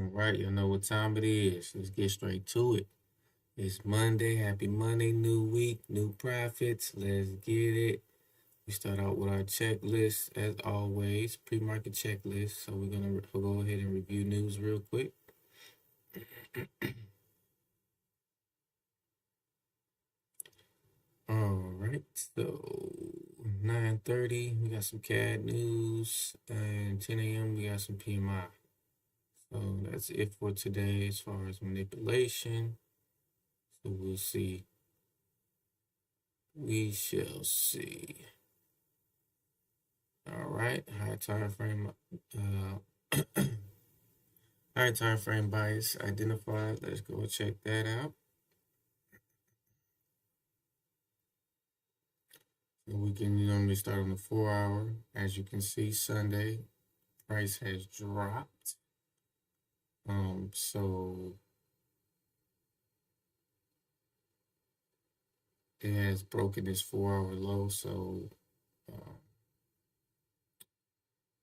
All right, you know what time it is. Let's get straight to it. It's Monday. Happy Monday. New week, new profits. Let's get it. We start out with our checklist as always, pre-market checklist. So we'll go ahead and review news real quick. All right, so 9:30 we got some CAD news, and 10 a.m. we got some PMI. So that's it for today as far as manipulation. So we'll see. We shall see. All right, high time frame. High time frame bias identified. Let's go check that out. So we can normally start on the 4 hour. As you can see, Sunday price has dropped. So it has broken this 4 hour low. So uh,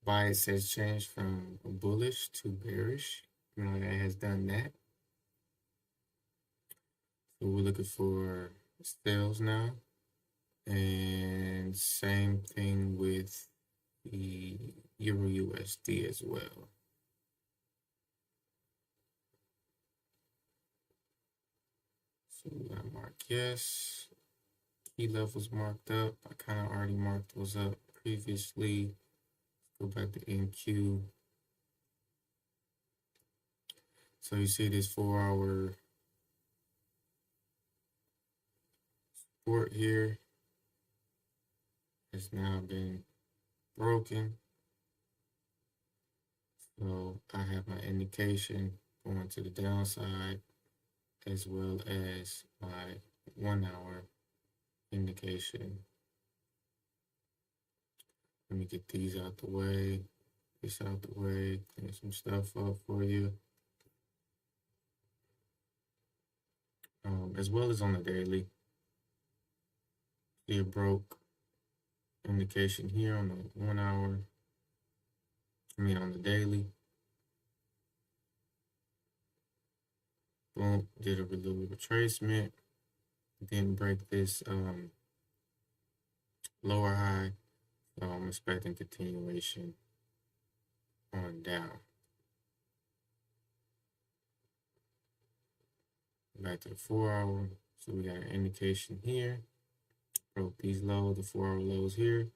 bias has changed from bullish to bearish. You know, that has done that. So we're looking for sales now. And same thing with the Euro USD as well. So we got mark yes. Key levels marked up. I kind of already marked those up previously. Go back to NQ. So you see this 4 hour support here has now been broken. So I have my indication going to the downside as well as my 1 hour indication. Let me get these out the way, this out the way, clean some stuff up for you. As well as on the daily. See a broke indication here on the 1 hour. On the daily. Boom, did a little retracement. Didn't break this lower high. So I'm expecting continuation on down. Back to the 4 hour. So we got an indication here. Broke these lows, the 4 hour lows here.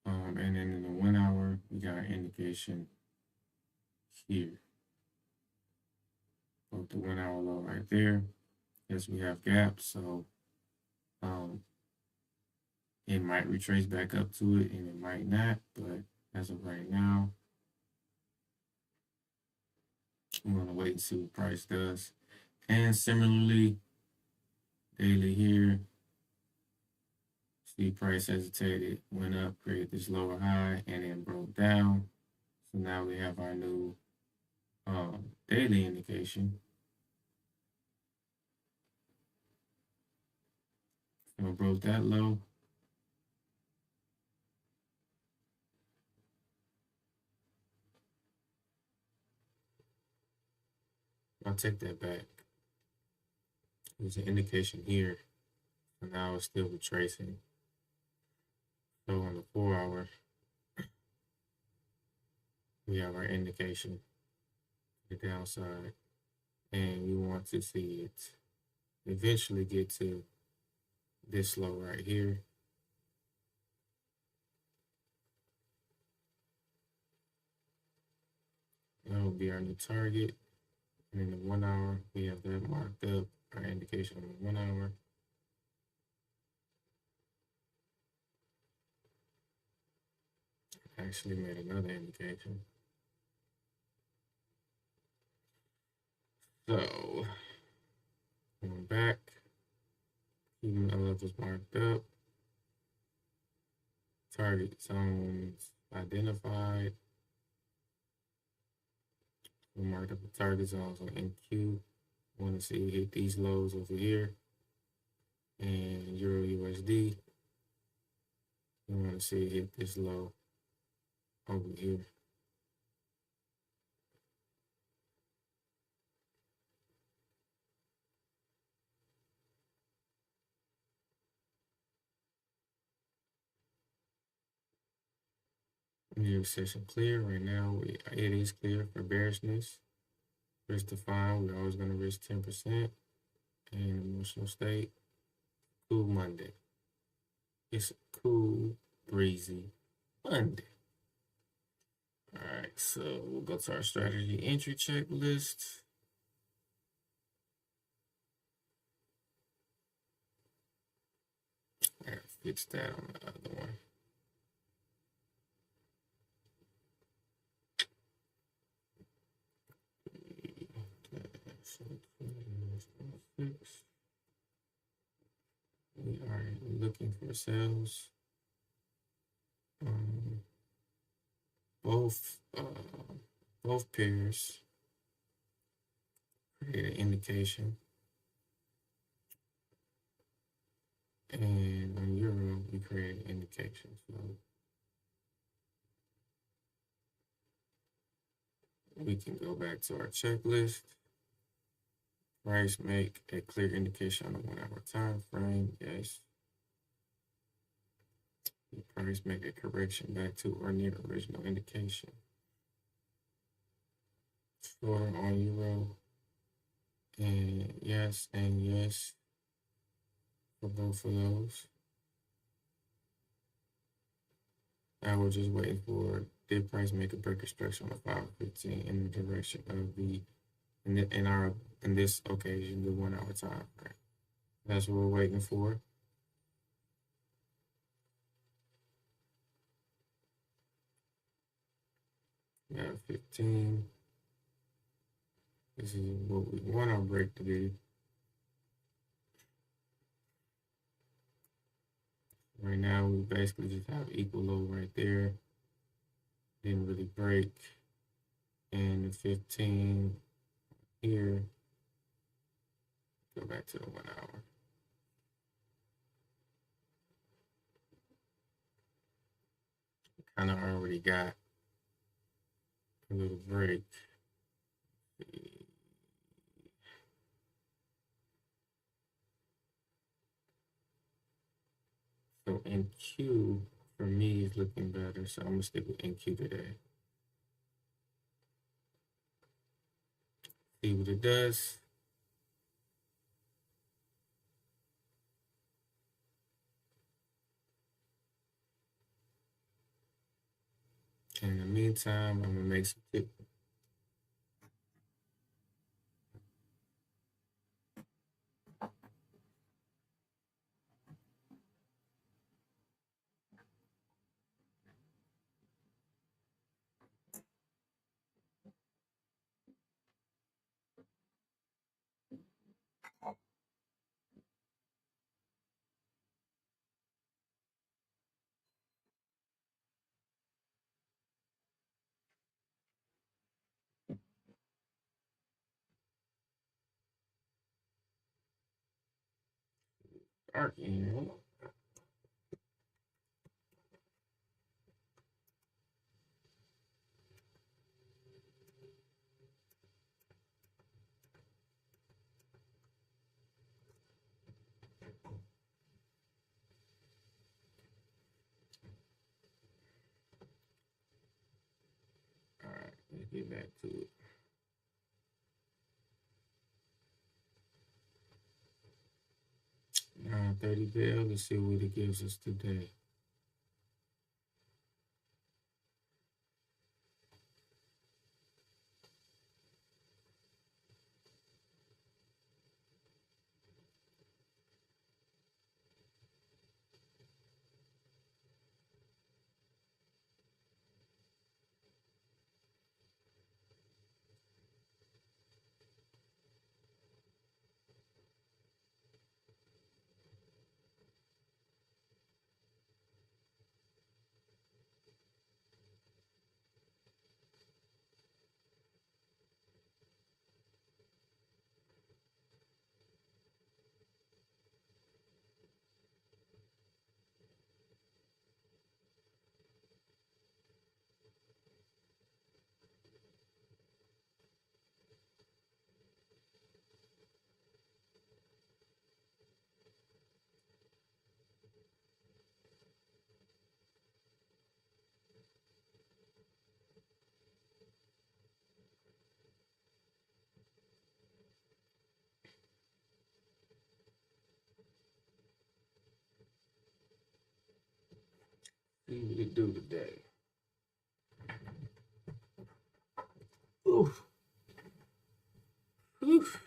And then in the 1 hour, we got an indication here. Broke the 1 hour low right there. Yes, we have gaps, so it might retrace back up to it and it might not, but as of right now, I'm gonna wait and see what price does. And similarly, daily here, see price hesitated, went up, created this lower high, and then broke down. So now we have our new daily indication. So broke that low. I'll take that back. There's an indication here, and now it's still retracing. So on the 4 hour, we have our indication to the downside, and we want to see it eventually get to this low right here. That will be our new target. And in the 1 hour, we have that marked up, our indication on the 1 hour. Actually made another indication. So, going back, keeping my levels marked up. Target zones identified. We marked up the target zones on NQ. Want to see hit these lows over here. And Euro USD. We want to see hit this low over here. New session clear. Right now, it is clear for bearishness. Risk defined, we're always going to risk 10%. And emotional state, cool Monday. It's a cool, breezy Monday. All right, so we'll go to our strategy entry checklist. I gotta fix that on the other one. We are looking for sales. Um, both both pairs create an indication, and on euro we create an indication. So we can go back to our checklist. Price make a clear indication on the 1 hour time frame. Yes. The price make a correction back to or near original indication. Shorter on euro. And yes for both of those. Now we're just waiting for did price make a breaker structure on the 515 in the direction of the in this occasion the 1 hour time frame. That's what we're waiting for. We got 15. This is what we want our break to be. Right now we basically just have equal low right there. Didn't really break. And the 15 here. Go back to the 1 hour. Kind of already got a little break. So NQ for me is looking better. So I'm gonna stick with NQ today. See what it does. In the meantime, I'm gonna make some tips. Dark in here. All right, let's get back to it. 9:30 bell. Let's see what it gives us today. See what it do today. Oof. Oof.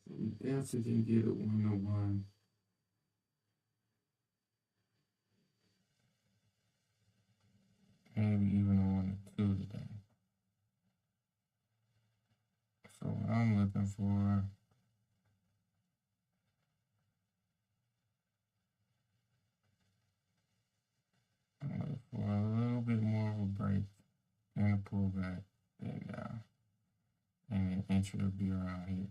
So we definitely can get a 101. Maybe even a 1 or 2 today. So what I'm looking for, I'm looking for a little bit more of a break and a pullback, and an entry will be around here.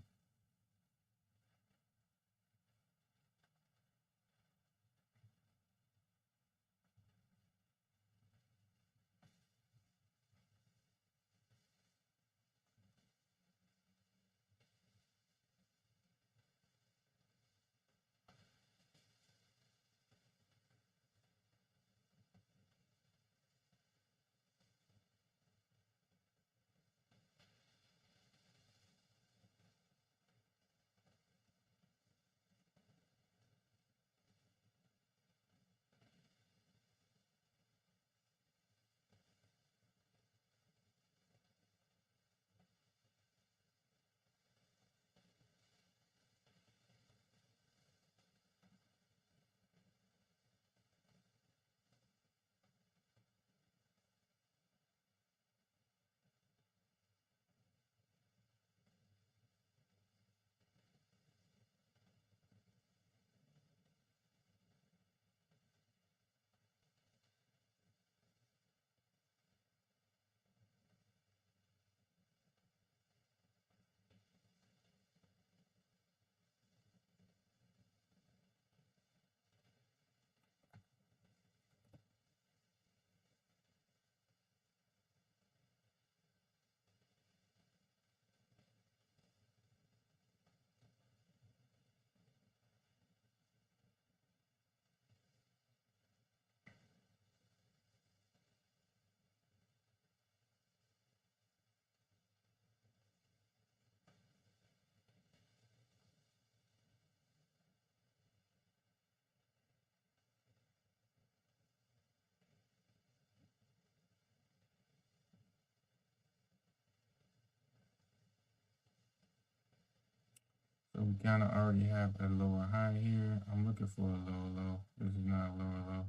we kind of already have a lower high here. I'm looking for a lower low. This is not a lower low.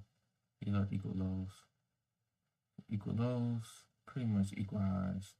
These are equal lows. Equal lows, pretty much equal highs.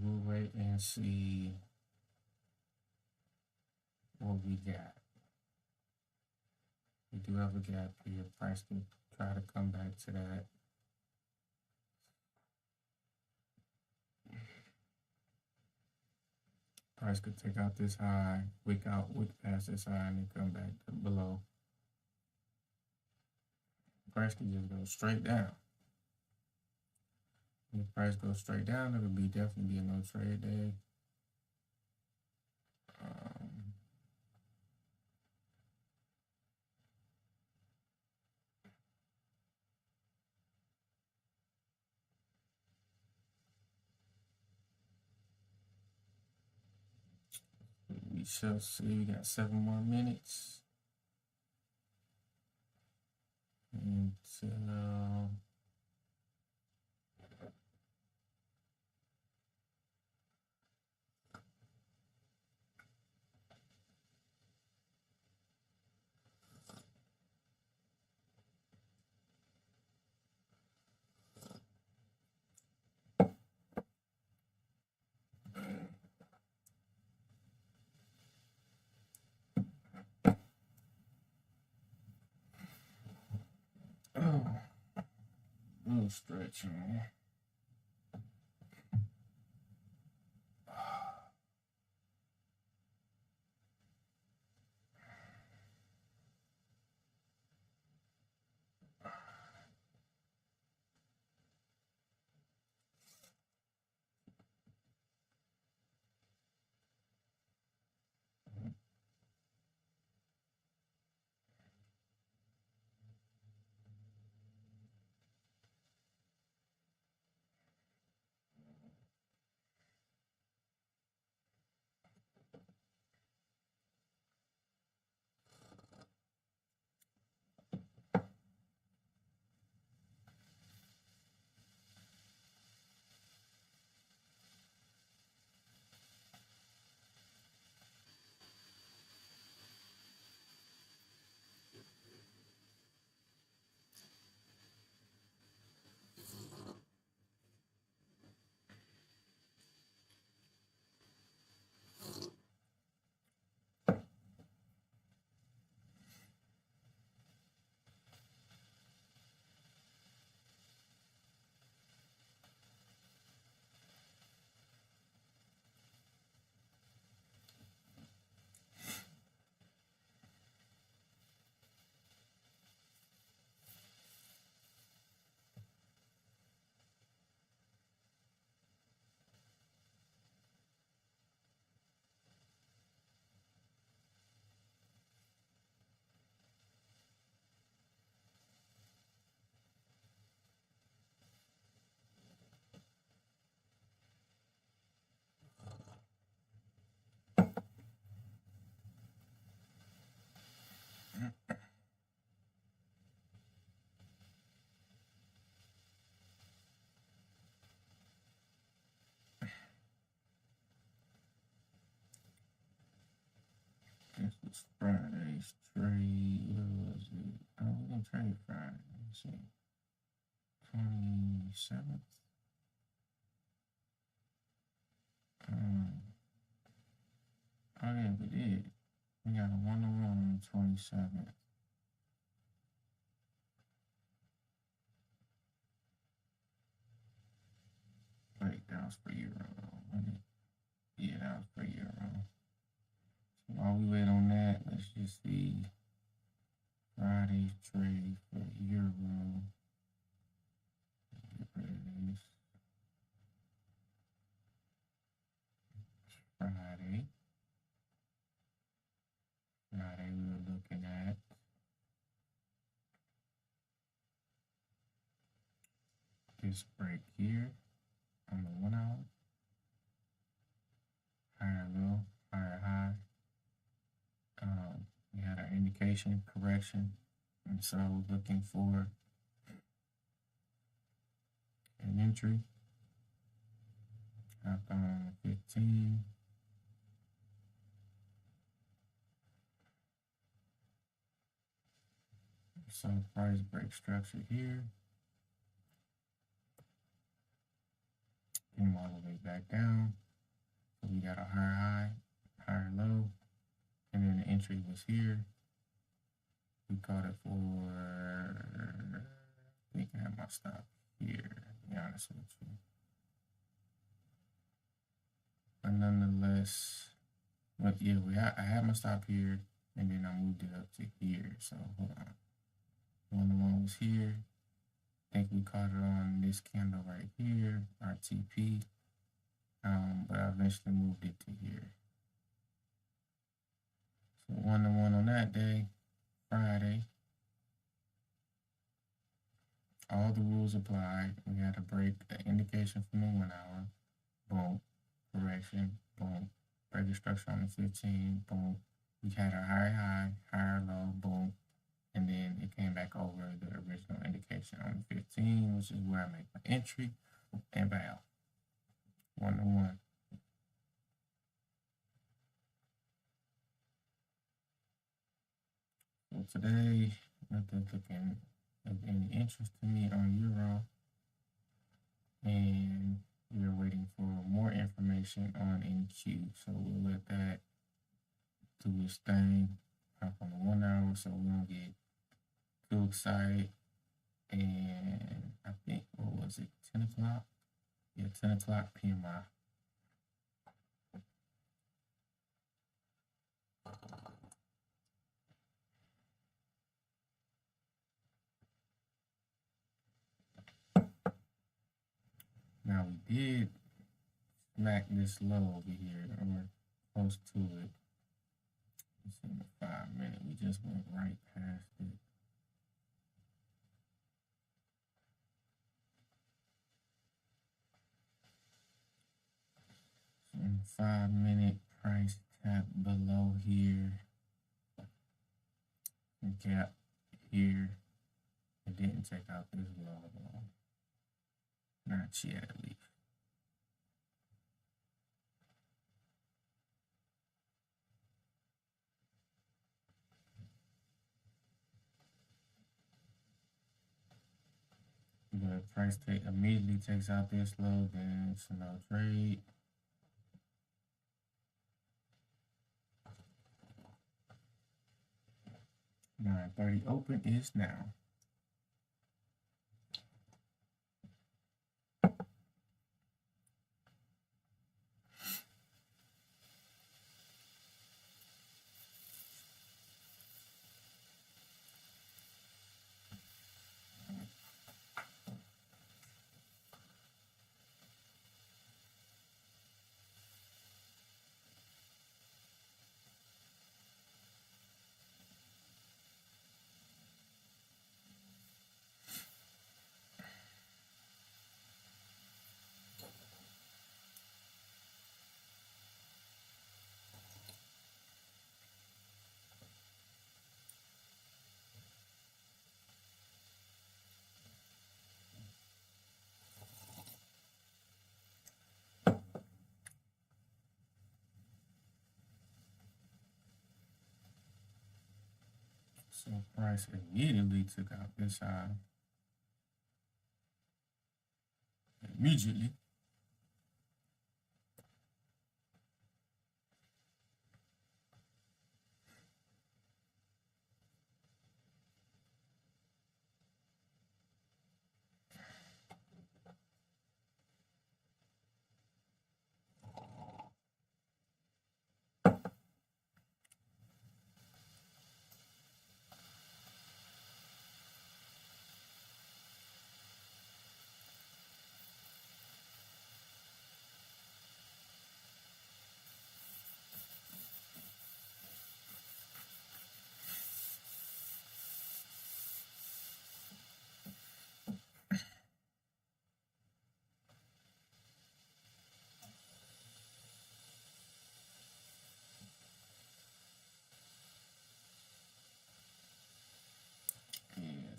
We'll wait and see what we got. We do have a gap here. Price can try to come back to that. Price could take out this high, wick past this high, and then come back to below. Price can just go straight down. If the price goes straight down, it'll definitely be a no trade day. We shall see. We got 7 more minutes until little stretch, man. This was Friday's trade. What was it? Oh, we're gonna trade Friday. Let's see. 27th. Oh yeah, we did. We got a 1-on-1 on the 27th. Wait, that was for Euro. Yeah, that was for Euro. So while we wait on that, let's just see Friday's trade for Euro. Get rid of this. Friday. Friday, we were looking at this break here on the 1 hour. Higher low, higher high. We had our indication correction, and so we're looking for an entry up on 15. So price break structure here. Came all the way back down. So we got a higher high, higher low, and then the entry was here. We caught it for, I think I have my stop here, to be honest with you. But nonetheless, but yeah, I had my stop here, and then I moved it up to here. So hold on. 1-on-1 was here. I think we caught it on this candle right here, RTP. But I eventually moved it to here. So 1-on-1 on that day, Friday. All the rules applied. We had a break, an indication from the 1 hour. Boom. Correction. Boom. Break the structure on the 15. Boom. We had a higher high, higher low. Boom. And then it came back over the original indication on the 15, which is where I make my entry and buy out. 1-on-1. So today, nothing looking of any interest to me on Euro. And we're waiting for more information on NQ. So we'll let that do its thing up on the 1 hour so we don't get too excited. And I think, what was it, 10 o'clock? Yeah, 10 o'clock PMI. Now we did smack this low over here, or close to it. It's in the 5-minute. We just went right past it. So in the 5-minute, price tap below here. Gap here. It didn't take out this low. Not yet, at least. But price immediately takes out this low, then it's no trade. 9:30 open is now. So price immediately took out this high. Immediately.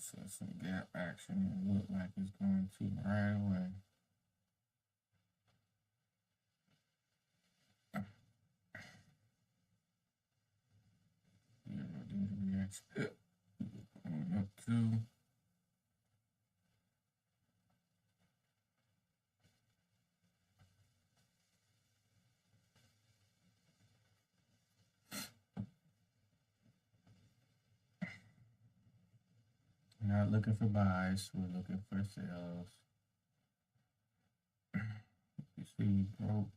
So some gap action. It look like it's going to right away. Going up to. We're not looking for buys, we're looking for sales. You see, broke.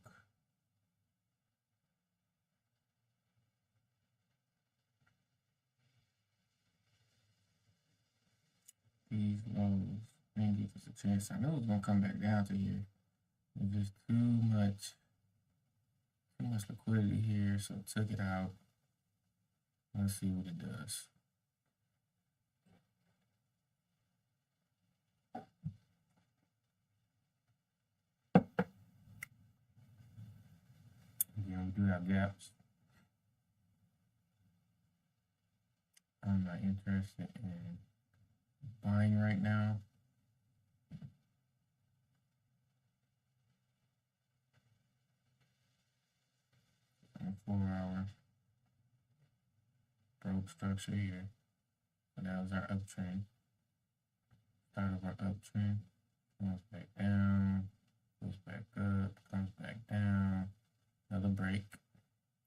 These lows. Didn't give us a chance. I know it's gonna come back down to here. There's just too much liquidity here, so took it out. Let's see what it does. Again, we do have gaps. I'm not interested in buying right now. On a 4 hour broke structure here. So that was our uptrend. Start of our uptrend. Comes back down. Goes back up. Comes back down. Another break.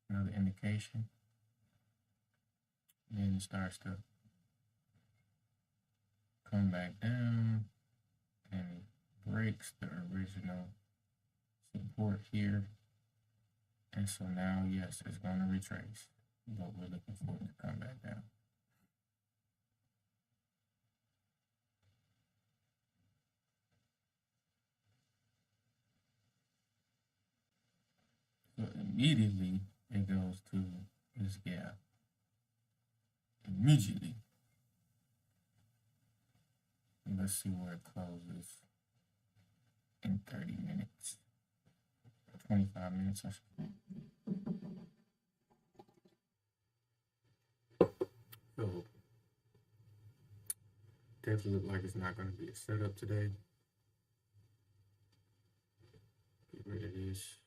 Another indication. And then it starts to come back down. And it breaks the original support here. And so now, yes, it's going to retrace. But we're looking for it to come back down. So immediately it goes to this gap. Immediately. And let's see where it closes in 30 minutes. 25 minutes, I should. So definitely look like it's not going to be a setup today. Get rid of this.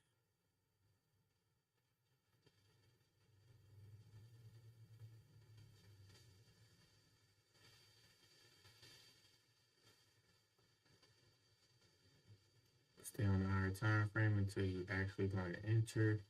Stay on the higher time frame until you actually going to enter.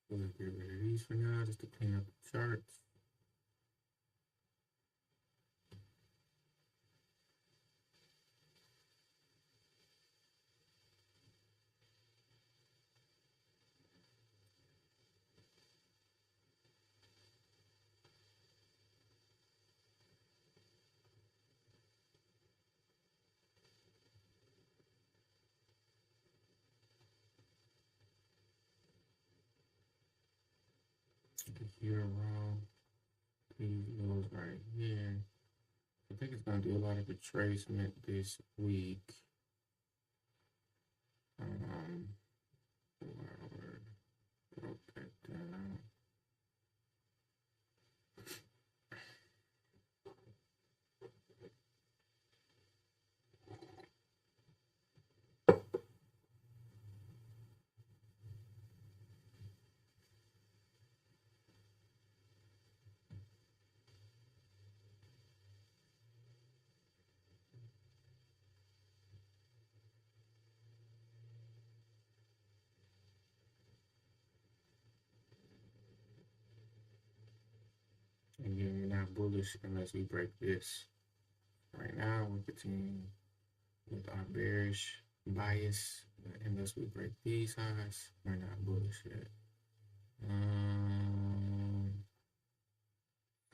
We'll get rid of these for now, just to clean up the charts. Here wrong. These goes right here. I think it's gonna do a lot of retracement this week. Broke that down. Again, we're not bullish unless we break this. Right now, we're continuing with our bearish bias. Unless we break these highs, we're not bullish yet.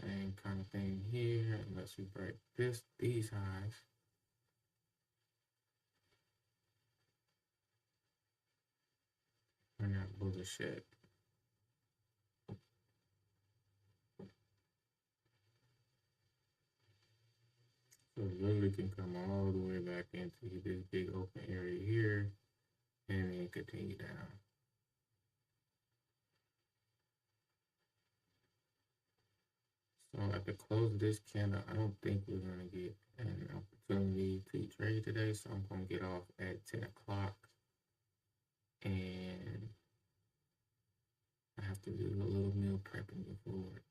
Same kind of thing here. Unless we break these highs. We're not bullish yet. So literally can come all the way back into this big open area here and then continue down. So at the close of this candle, I don't think we're going to get an opportunity to trade today. So I'm going to get off at 10 o'clock. And I have to do a little meal prepping before work.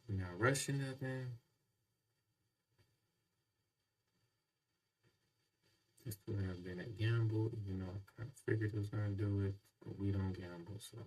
We're not rushing nothing. This would have been a gamble, even though I kind of figured it was going to do it, but we don't gamble, so.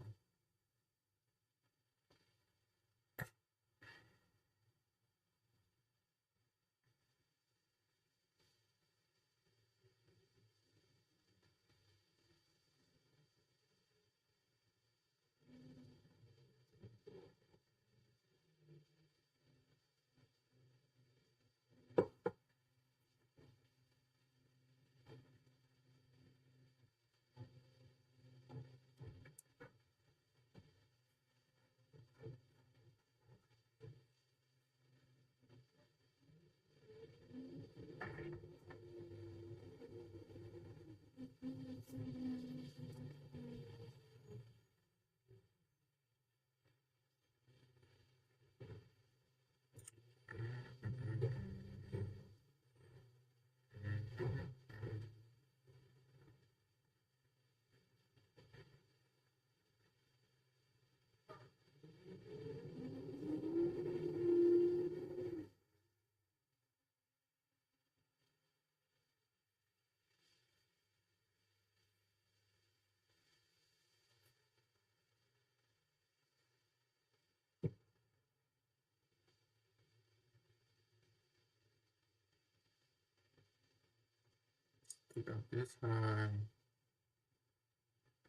Pick up this high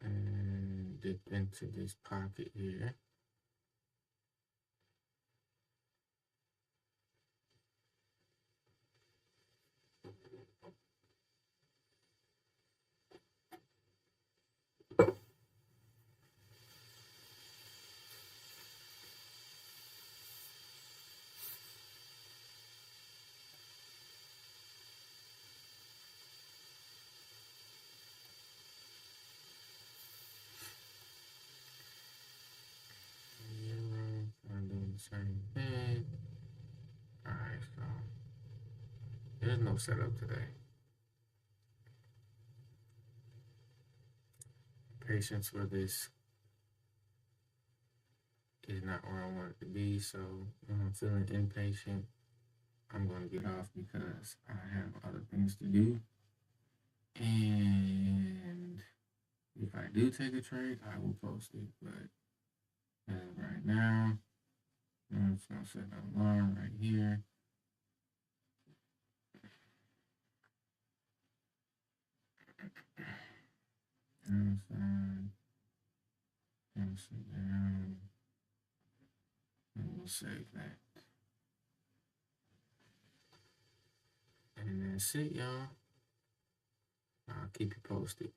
and dip into this pocket here. Euro, I'm doing the same thing. Alright, so there's no setup today. Patience for this is not where I want it to be, so when I'm feeling impatient, I'm going to get off because I have other things to do. And if I do take a trade, I will post it. But as of right now, I'm just going to set an alarm right here. Downside, downside down, and we'll save that. And that's it, y'all. I'll keep you posted.